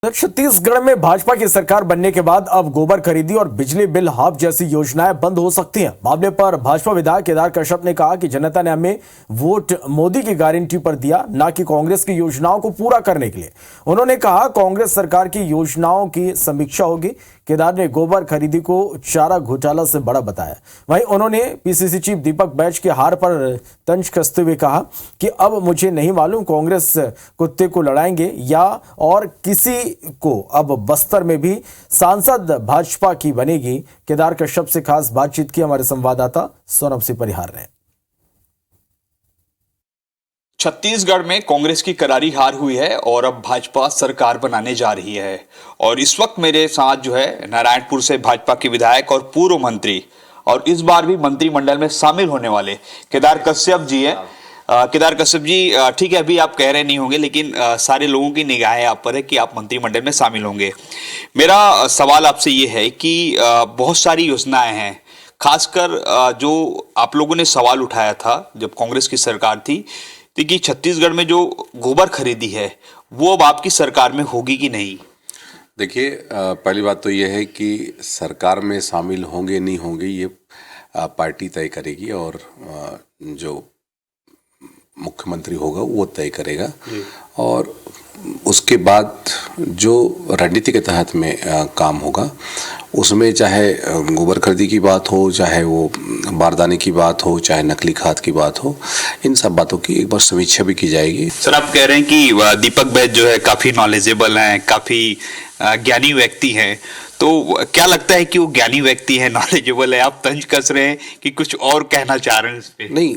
छत्तीसगढ़ में भाजपा की सरकार बनने के बाद अब गोबर खरीदी और बिजली बिल हाफ जैसी योजनाएं बंद हो सकती हैं। मामले पर भाजपा विधायक केदार कश्यप ने कहा कि जनता ने हमें वोट मोदी की गारंटी पर दिया, ना कि कांग्रेस की योजनाओं को पूरा करने के लिए। उन्होंने कहा कांग्रेस सरकार की योजनाओं की समीक्षा होगी। केदार ने गोबर खरीदी को चारा घोटाला से बड़ा बताया। वहीं उन्होंने पीसीसी चीफ दीपक बैज के हार पर तंज कसते हुए कहा कि अब मुझे नहीं मालूम कांग्रेस कुत्ते को लड़ाएंगे या और किसी को। अब बस्तर में भी सांसद भाजपा की बनेगी। केदार कश्यप से खास बातचीत की हमारे संवाददाता सौरभ सिंह परिहार ने। छत्तीसगढ़ में कांग्रेस की करारी हार हुई है और अब भाजपा सरकार बनाने जा रही है। और इस वक्त मेरे साथ जो है नारायणपुर से भाजपा के विधायक और पूर्व मंत्री और इस बार भी मंत्रिमंडल में शामिल होने वाले केदार कश्यप जी हैं। केदार कश्यप जी, ठीक है, अभी आप कह रहे नहीं होंगे, लेकिन सारे लोगों की निगाहें आप पर है कि आप मंत्रिमंडल में शामिल होंगे। मेरा सवाल आपसे ये है कि बहुत सारी योजनाएं हैं, खासकर जो आप लोगों ने सवाल उठाया था जब कांग्रेस की सरकार थी कि छत्तीसगढ़ में जो गोबर खरीदी है वो अब आपकी सरकार में होगी कि नहीं। देखिए, पहली बात तो ये है कि सरकार में शामिल होंगे नहीं होंगे ये पार्टी तय करेगी और जो मुख्यमंत्री होगा वो तय करेगा। और उसके बाद जो रणनीति के तहत में काम होगा उसमें चाहे गोबर खरीदी की बात हो, चाहे वो बारदाने की बात हो, चाहे नकली खाद की बात हो, इन सब बातों की एक बार समीक्षा भी की जाएगी। सर, आप कह रहे हैं कि दीपक बैज जो है काफी नॉलेजेबल हैं, काफी ज्ञानी व्यक्ति हैं, तो क्या लगता है कि वो ज्ञानी व्यक्ति है, नॉलेजेबल है? आप तंज कस रहे हैं कि कुछ और कहना चाह रहे हैं इस पे? नहीं,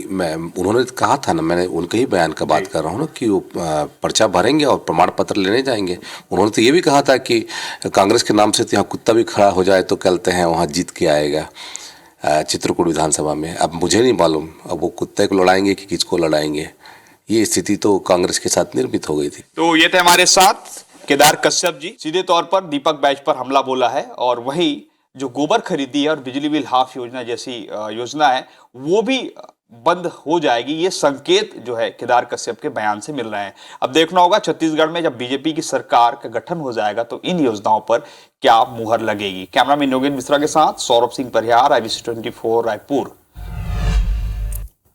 उन्होंने कहा था ना, मैंने उनके ही बयान का बात कर रहा हूँ ना कि वो पर्चा भरेंगे और प्रमाण पत्र लेने जाएंगे। उन्होंने तो ये भी कहा था कि कांग्रेस के नाम से तो यहाँ कुत्ता भी खड़ा हो जाए तो कहते हैं वहाँ जीत के आएगा चित्रकूट विधानसभा में। अब मुझे नहीं मालूम अब वो कुत्ते को लड़ाएंगे कि किसको लड़ाएंगे। ये स्थिति तो कांग्रेस के साथ निर्मित हो गई थी। तो ये थे हमारे साथ केदार कश्यप जी। सीधे तौर पर दीपक बैज पर हमला बोला है और वही जो गोबर खरीदी है और बिजली बिल हाफ योजना जैसी योजना है वो भी बंद हो जाएगी। ये संकेत जो है केदार कश्यप के बयान से मिल रहे हैं। अब देखना होगा छत्तीसगढ़ में जब बीजेपी की सरकार का गठन हो जाएगा तो इन योजनाओं पर क्या मुहर लगेगी। कैमरामैन योगेंद्र मिश्रा के साथ सौरभ सिंह परिहार, IBC 24 रायपुर।